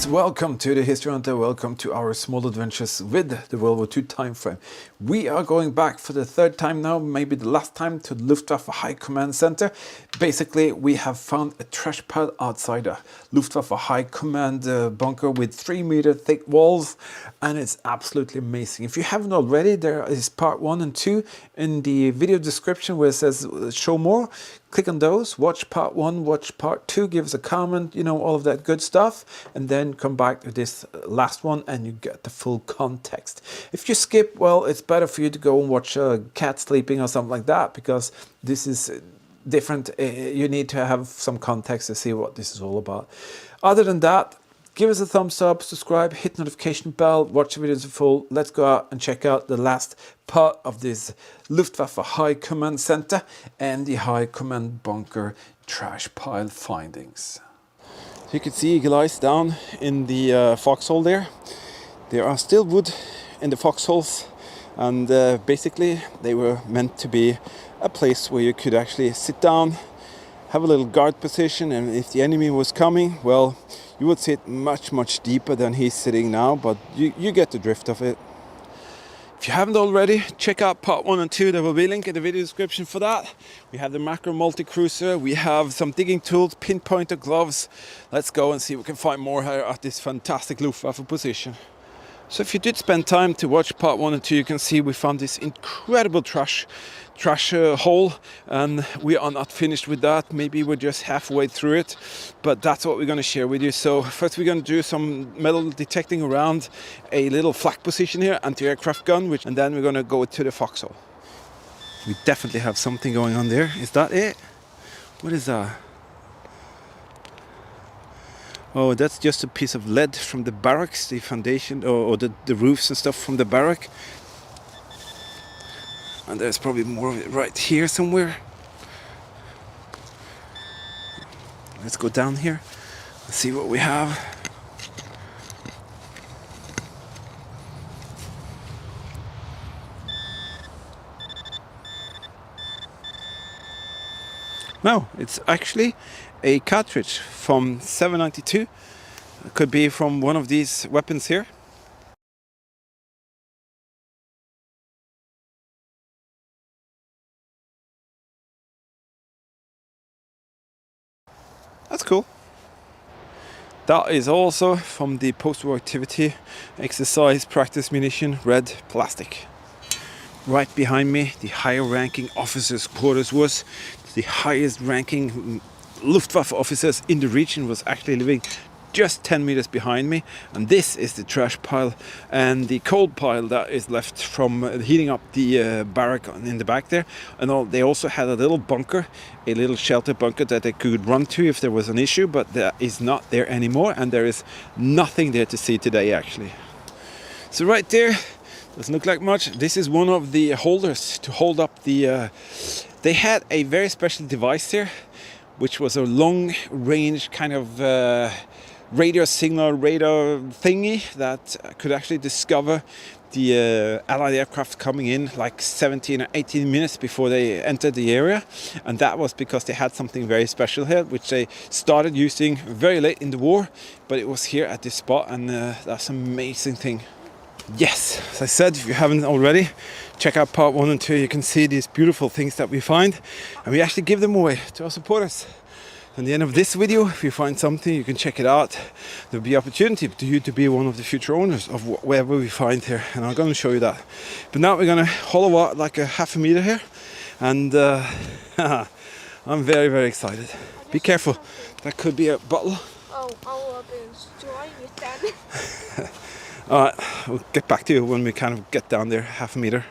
welcome to the History Hunter. Welcome to our small adventures with the World War II time frame. We are going back for the third time now, maybe the last time, to the Luftwaffe High Command Center. Basically, we have found a trash pile outside a Luftwaffe High Command bunker with 3-meter thick walls, and it's absolutely amazing. If you haven't already, there is part 1 and 2 in the video description where it says show more. Click on those, watch part 1, watch part 2, give us a comment, you know, all of that good stuff, and then come back to this last one and you get the full context. If you skip, well, it's better for you to go and watch a cat sleeping or something like that, because this is different. You need to have some context to see what this is all about. Other than that, give us a thumbs up, subscribe, hit notification bell, watch the videos in full. Let's go out and check out the last part of this Luftwaffe High Command Center and the High Command Bunker trash pile findings. So you can see eagle eyes down in the foxhole there. There are still wood in the foxholes, and basically they were meant to be a place where you could actually sit down, have a little guard position, and if the enemy was coming, well, you would sit much deeper than he's sitting now, but you get the drift of it. If you haven't already, check out part 1 and 2. There will be a link in the video description for that. We have the macro multi-cruiser, we have some digging tools, pinpointer gloves. Let's go and see if we can find more here at this fantastic Luftwaffe position. So if you did spend time to watch part 1 and 2, you can see we found this incredible trash hole, and we are not finished with that. Maybe we're just halfway through it, but that's what we're going to share with you. So first we're going to do some metal detecting around a little flak position here, anti-aircraft gun, and then we're going to go to the foxhole. We definitely have something going on there. Is that it? What is that? Oh, that's just a piece of lead from the barracks, the foundation, or the roofs and stuff from the barrack. And there's probably more of it right here somewhere. Let's go down here and see what we have. No, it's actually a cartridge from 792. It could be from one of these weapons here. That's cool. That is also from the post-war activity exercise practice munition, red plastic. Right behind me, the higher ranking officers' quarters was. The highest ranking Luftwaffe officers in the region was actually living just 10 meters behind me, and this is the trash pile and the cold pile that is left from heating up the barrack in the back there. And they also had a little bunker, a little shelter bunker that they could run to if there was an issue, but that is not there anymore, and there is nothing there to see today actually. So right there, doesn't look like much. This is one of the holders to hold up the they had a very special device here, which was a long range kind of radio signal radar thingy that could actually discover the Allied aircraft coming in like 17 or 18 minutes before they entered the area. And that was because they had something very special here, which they started using very late in the war, but it was here at this spot, and that's an amazing thing. Yes, as I said, if you haven't already, check out part 1 and 2. You can see these beautiful things that we find, and we actually give them away to our supporters. At the end of this video, if you find something, you can check it out. There'll be opportunity to you to be one of the future owners of whatever we find here, and I'm going to show you that. But now we're going to hollow out like a half a meter here, and I'm very excited. Be careful, that could be a bottle. Oh, I'll be destroying it then. Alright, we'll get back to you when we kind of get down there, half a meter.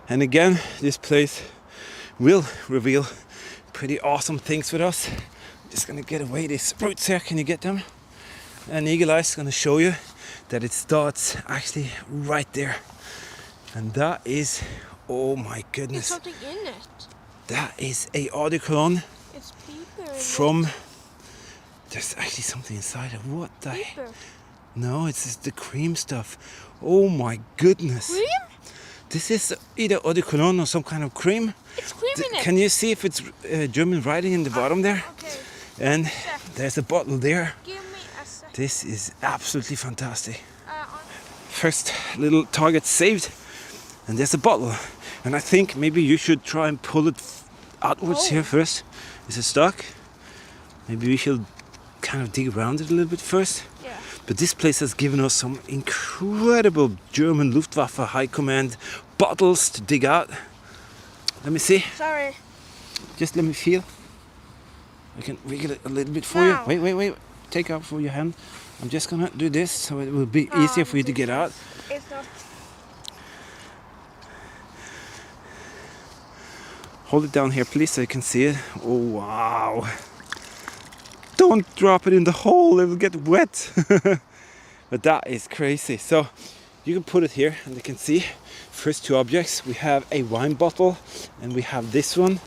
And again, this place will reveal pretty awesome things with us. I'm just gonna get away these roots here. Can you get them? And Eagle Eye is gonna show you that it starts actually right there. And that is, oh my goodness. There's something in it. That is a eau de cologne. It's paper. From, there's actually something inside of what the Paper. No, it's just the cream stuff. Oh my goodness. Cream? This is either eau de cologne or some kind of cream. It's cream in it. Can you see if it's German writing in the bottom there? Okay. And there's a bottle there. Give me a second. This is absolutely fantastic. On First little target saved, and there's a bottle. And I think maybe you should try and pull it outwards here first. Is it stuck? Maybe we should kind of dig around it a little bit first. yeah. But this place has given us some incredible German Luftwaffe High Command bottles to dig out. Let me see. Sorry. Just let me feel. I can wiggle it a little bit for you. Now. Wait. Take out for your hand. I'm just gonna do this so it will be easier for you to get out. It's not. Hold it down here, please, so you can see it. Oh, wow. Don't drop it in the hole, it will get wet. But that is crazy. So you can put it here and you can see first two objects. We have a wine bottle and we have this one.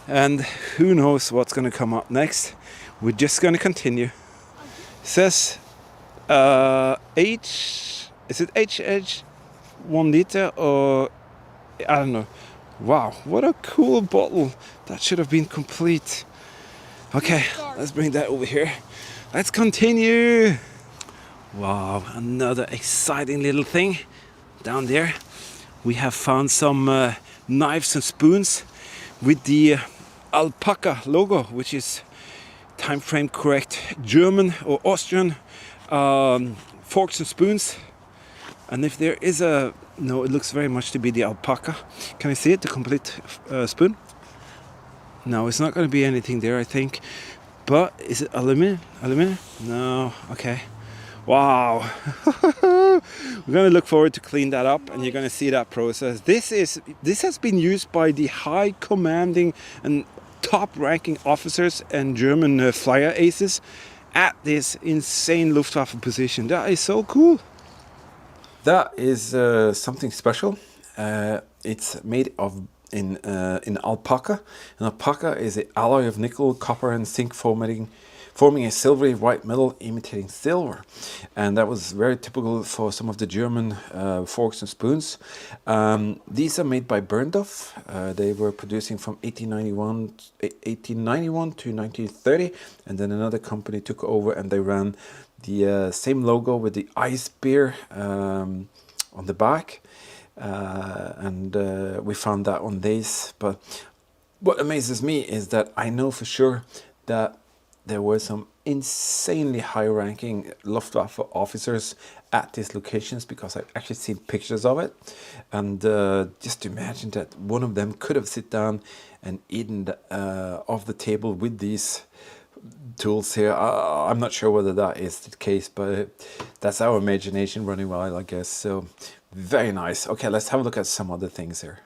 And who knows what's going to come up next. We're just going to continue. It says is it HH 1 liter or I don't know. Wow, what a cool bottle. That should have been complete. Okay, let's bring that over here. Let's continue. Wow, another exciting little thing. Down there, we have found some knives and spoons with the alpaca logo, which is time frame correct German or Austrian forks and spoons. And if there is a, no, it looks very much to be the alpaca. Can I see it, the complete spoon? No, it's not going to be anything there, I think. But is it aluminum? Aluminum? No, okay. Wow. We're going to look forward to clean that up and you're going to see that process. This has been used by the high commanding and top ranking officers and German flyer aces at this insane Luftwaffe position. That is so cool. That is something special. It's made of in alpaca. And alpaca is an alloy of nickel, copper, and zinc forming a silvery white metal imitating silver. And that was very typical for some of the German forks and spoons. These are made by Berndorf. They were producing from 1891 to 1930, and then another company took over and they ran the same logo with the ice beer on the back. We found that on these. But what amazes me is that I know for sure that there were some insanely high-ranking Luftwaffe officers at these locations, because I've actually seen pictures of it. And just imagine that one of them could have sit down and eaten off the table with these tools here. I'm not sure whether that is the case, but that's our imagination running wild, I guess. So very nice. Okay, let's have a look at some other things here.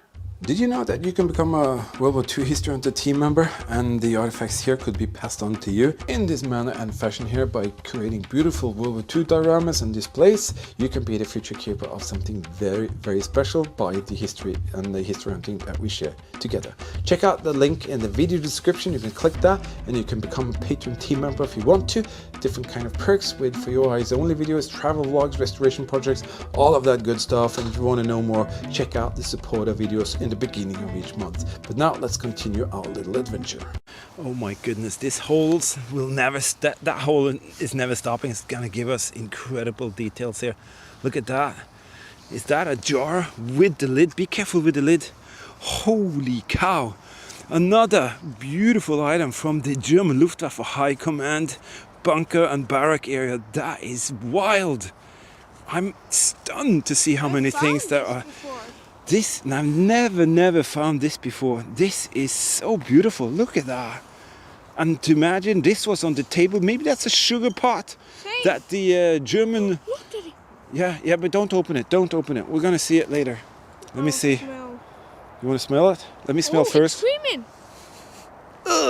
Did you know that you can become a World War II History Hunter team member, and the artifacts here could be passed on to you in this manner and fashion here by creating beautiful World War II dioramas and displays? You can be the future keeper of something very, very special by the history and the history hunting that we share together. Check out the link in the video description. You can click that and you can become a Patreon team member if you want to. Different kind of perks with for your eyes only videos, travel vlogs, restoration projects, all of that good stuff. And if you want to know more, check out the supporter videos in the beginning of each month. But now let's continue our little adventure. Oh my goodness, this holes will never that hole is never stopping. It's gonna give us incredible details here. Look at that. Is that a jar with the lid? Be careful with the lid. Holy cow. Another beautiful item from the German Luftwaffe High Command bunker and barrack area. That is wild. I'm stunned to see how many things there are. This, and I've never found this before. This is so beautiful. Look at that. And to imagine this was on the table. Maybe that's a sugar pot that the German... Yeah, but don't open it. Don't open it. We're going to see it later. Let me see. Smell. You want to smell it? Let me smell first. It's creaming.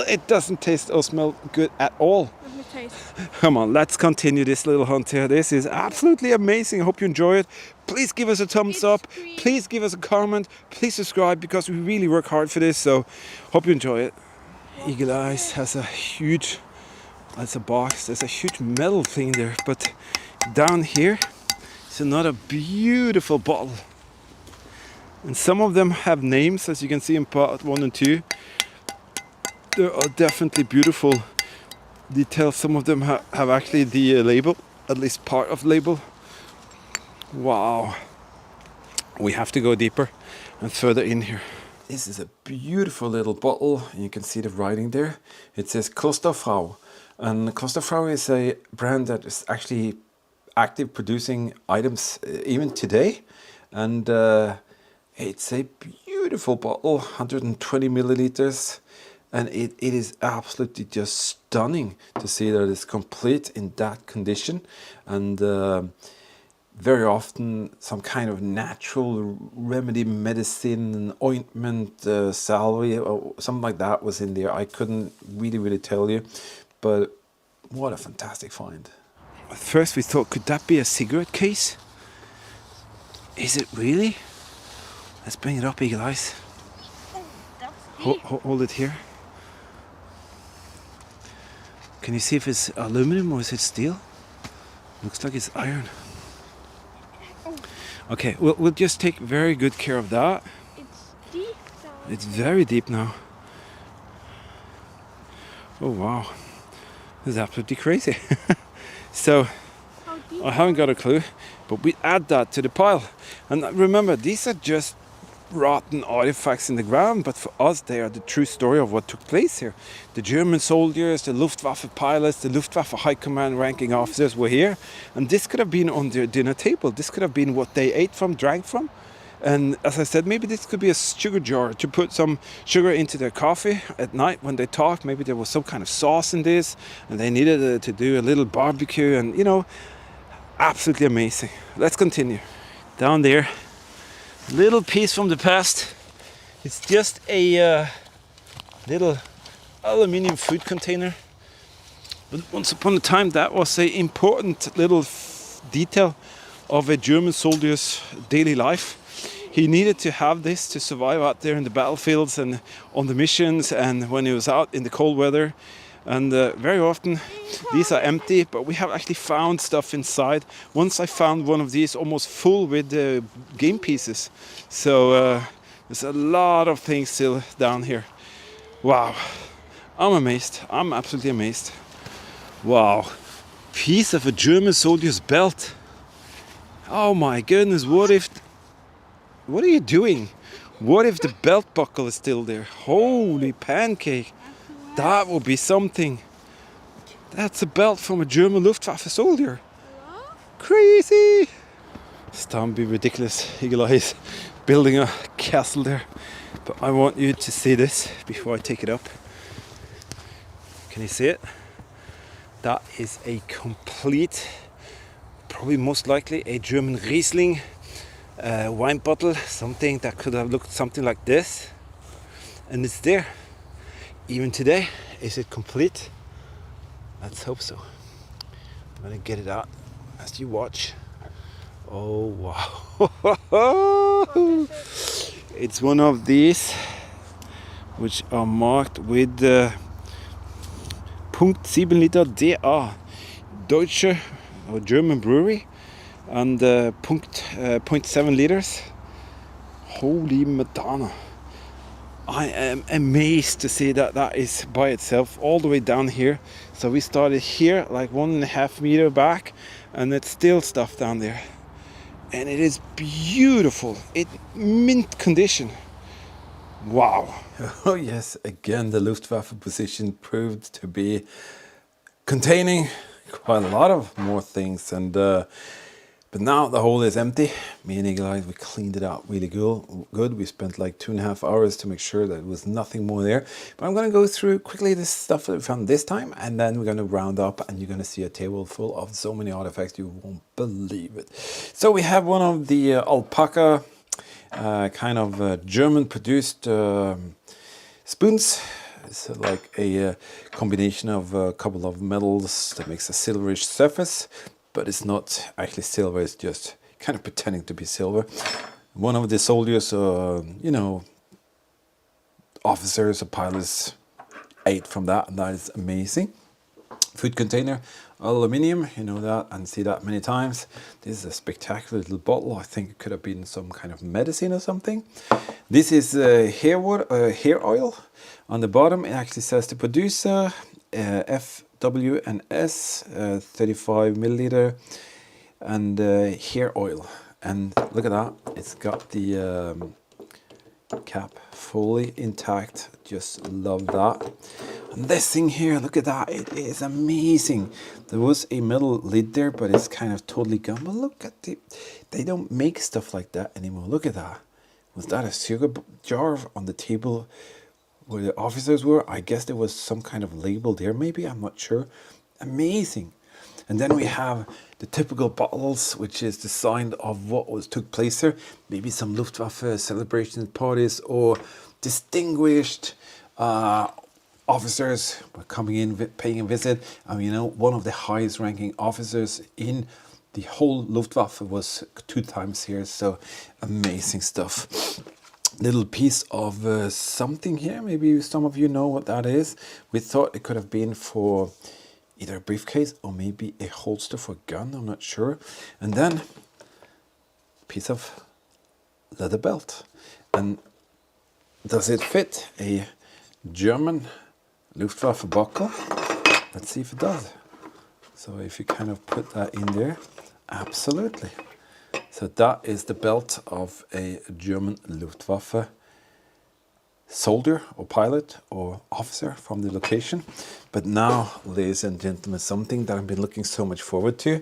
It doesn't taste or smell good at all. Let me taste. Come on, let's continue this little hunt here. This is absolutely amazing. I hope you enjoy it. Please give us a thumbs up. Please give us a comment. Please subscribe, because we really work hard for this. So hope you enjoy it. Eagle Eyes has a huge, that's a box. There's a huge metal thing there. But down here is another beautiful bottle. And some of them have names, as you can see in part 1 and 2. They are definitely beautiful. details. Some of them have actually the label, at least part of the label. Wow. We have to go deeper and further in here. This is a beautiful little bottle. You can see the writing there. It says Klosterfrau. And Klosterfrau is a brand that is actually active producing items even today. And it's a beautiful bottle, 120 milliliters. And it is absolutely just stunning to see that it's complete in that condition. And very often some kind of natural remedy, medicine, ointment, salve, or something like that was in there. I couldn't really tell you, but what a fantastic find. At first we thought, could that be a cigarette case? Is it really? Let's bring it up, Eagle Eyes. Hold it here. Can you see if it's aluminum or is it steel? Looks like it's iron. Okay, we'll just take very good care of that. It's deep now. It's very deep now. Oh wow, this is absolutely crazy. So, How deep? I haven't got a clue, but we add that to the pile. And remember, these are just rotten artifacts in the ground, but for us they are the true story of what took place here. The German soldiers, the Luftwaffe pilots, the Luftwaffe High Command ranking officers were here, and this could have been on their dinner table. This could have been what they ate from, drank from. And as I said, maybe this could be a sugar jar to put some sugar into their coffee at night when they talked. Maybe there was some kind of sauce in this and they needed to do a little barbecue, and you know, absolutely amazing. Let's continue. Down there, little piece from the past. It's just a little aluminium food container. But once upon a time, that was an important little detail of a German soldier's daily life. He needed to have this to survive out there in the battlefields and on the missions and when he was out in the cold weather. And very often these are empty, but we have actually found stuff inside. Once I found one of these almost full with game pieces. So there's a lot of things still down here. Wow, I'm amazed. I'm absolutely amazed. Wow, piece of a German soldier's belt. Oh my goodness, what are you doing? What if the belt buckle is still there? Holy pancake. That would be something. That's a belt from a German Luftwaffe soldier. Crazy. It's time to be ridiculous. Eagle Eyes building a castle there. But I want you to see this before I take it up. Can you see it? That is a complete, probably most likely a German Riesling wine bottle. Something that could have looked something like this. And it's there. Even today. Is it complete? Let's hope so. I'm gonna get it out as you watch. Oh wow. It's one of these which are marked with Punkt 7 Liter DA, Deutsche or German brewery, and 0.7 liters. Holy Madonna. I am amazed to see that that is by itself all the way down here. So we started here like 1.5 meters back, and it's still stuff down there. And it is beautiful. It mint condition. Wow. Oh yes, again the Luftwaffe position proved to be containing quite a lot of more things, and but now the hole is empty. Me and Eagle Eyes, we cleaned it out really good. We spent like 2.5 hours to make sure that there was nothing more there. But I'm going to go through quickly this stuff that we found this time, and then we're going to round up, and you're going to see a table full of so many artifacts you won't believe it. So we have one of the alpaca kind of German-produced spoons. It's like a combination of a couple of metals that makes a silverish surface. But it's not actually silver, it's just kind of pretending to be silver. One of the soldiers, you know, officers or pilots ate from that, and that is amazing. Food container, aluminium, you know that and see that many times. This is a spectacular little bottle. I think it could have been some kind of medicine or something. This is hair oil. On the bottom it actually says the producer, F. W&S 35 milliliter and hair oil. And look at that, it's got the cap fully intact. Just love that. And this thing here, look at that, it is amazing. There was a metal lid there, but it's kind of totally gone. But look at they don't make stuff like that anymore. Look at that. Was that a sugar jar on the table where the officers were? I guess there was some kind of label there, maybe, I'm not sure. Amazing. And then we have the typical bottles, which is the sign of what took place there. Maybe some Luftwaffe celebration parties or distinguished officers were coming in, paying a visit. And you know, one of the highest ranking officers in the whole Luftwaffe was 2 times here. So amazing stuff. Little piece of something here. Maybe some of you know what that is. We thought it could have been for either a briefcase or maybe a holster for a gun, I'm not sure. And then a piece of leather belt. And does it fit a German Luftwaffe buckle? Let's see if it does. So if you kind of put that in there, absolutely. So that is the belt of a German Luftwaffe soldier or pilot or officer from the location. But now, ladies and gentlemen, something that I've been looking so much forward to.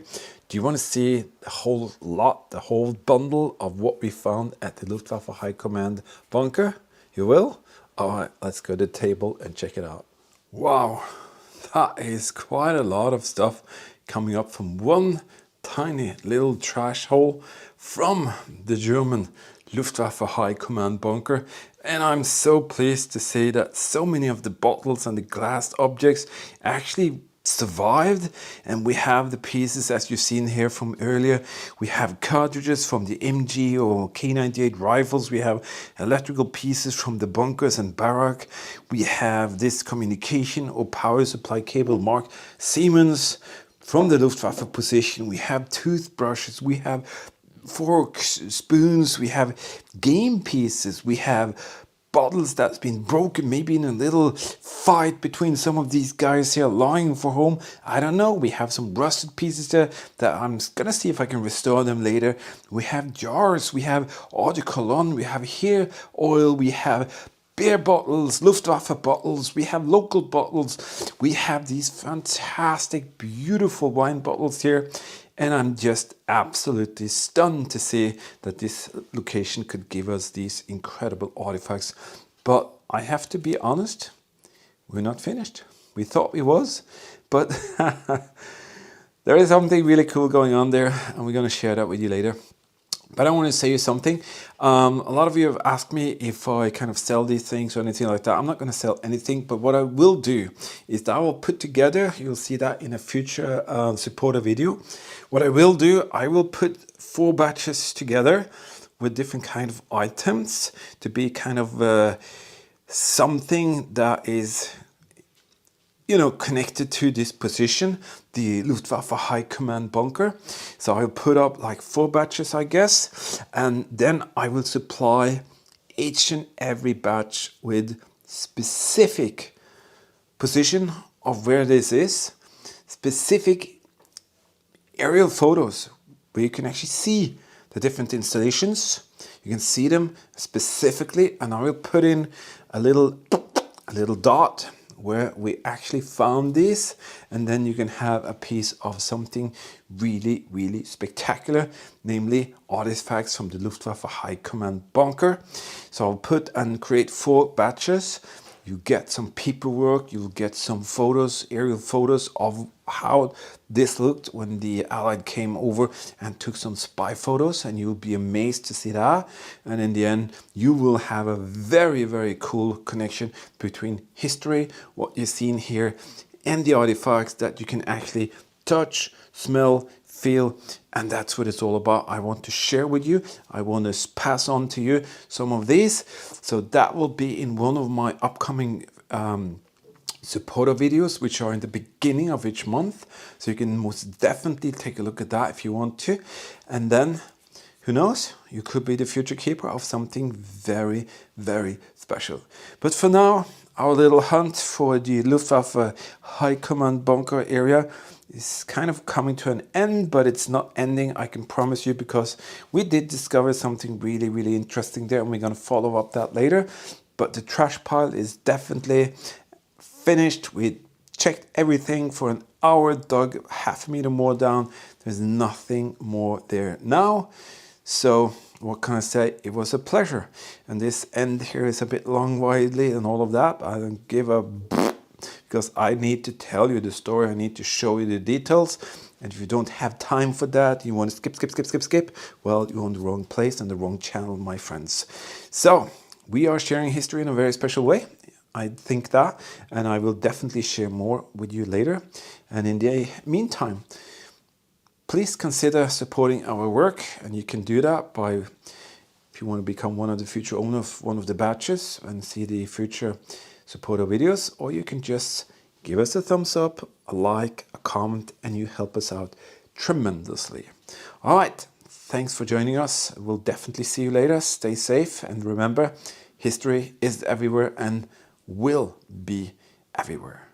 Do you want to see the whole lot, the whole bundle of what we found at the Luftwaffe High Command bunker? You will? All right, let's go to the table and check it out. Wow, that is quite a lot of stuff coming up from one tiny little trash hole from the German Luftwaffe High Command bunker. And I'm so pleased to say that so many of the bottles and the glass objects actually survived. And we have the pieces, as you've seen here from earlier. We have cartridges from the MG or K98 rifles. We have electrical pieces from the bunkers and barrack. We have this communication or power supply cable marked Siemens from the Luftwaffe position. We have toothbrushes. We have forks, spoons, we have game pieces, we have bottles that's been broken, maybe in a little fight between some of these guys here lying for home. I don't know. We have some rusted pieces there that I'm gonna see if I can restore them later. We have jars, we have eau de cologne, we have hair oil, we have beer bottles, Luftwaffe bottles, we have local bottles, we have these fantastic, beautiful wine bottles here. And I'm just absolutely stunned to see that this location could give us these incredible artifacts. But I have to be honest, we're not finished. We thought we was, but there is something really cool going on there, and we're going to share that with you later. But I want to say you something. A lot of you have asked me if I kind of sell these things or anything like that. I'm not going to sell anything, but what I will do is that I will put together, you'll see that in a future supporter video. What I will do, I will put 4 batches together with different kind of items to be kind of something that is, you know, connected to this position, the Luftwaffe High Command bunker. So I'll put up like 4 batches, I guess, and then I will supply each and every batch with specific position of where this is, specific aerial photos where you can actually see the different installations. You can see them specifically, and I will put in a little dot where we actually found this, and then you can have a piece of something really, really spectacular, namely artifacts from the Luftwaffe High Command bunker. So I'll put and create 4 batches. You get some paperwork, you'll get some photos, aerial photos of how this looked when the Allied came over and took some spy photos, and you'll be amazed to see that. And in the end, you will have a very, very cool connection between history, what you've seen here, and the artifacts that you can actually touch, smell, feel, and that's what it's all about. I want to share with you. I want to pass on to you some of these. So that will be in one of my upcoming supporter videos, which are in the beginning of each month. So you can most definitely take a look at that if you want to. And then Who knows? You could be the future keeper of something very, very special. But for now, our little hunt for the Luftwaffe High Command bunker area is kind of coming to an end, but it's not ending, I can promise you, because we did discover something really, really interesting there, and we're going to follow up that later. But the trash pile is definitely finished. We checked everything for an hour, dug half a meter more down. There's nothing more there now. So what can I say? It was a pleasure. And this end here is a bit long widely and all of that. I don't give a because I need to tell you the story. I need to show you the details. And if you don't have time for that, you want to skip, well, you're on the wrong place and the wrong channel, my friends. So we are sharing history in a very special way. I think that, and I will definitely share more with you later. And in the meantime, please consider supporting our work, and you can do that by, if you want to become one of the future owners of one of the batches and see the future supporter videos, or you can just give us a thumbs up, a like, a comment, and you help us out tremendously. All right, thanks for joining us. We'll definitely see you later. Stay safe, and remember, history is everywhere and will be everywhere.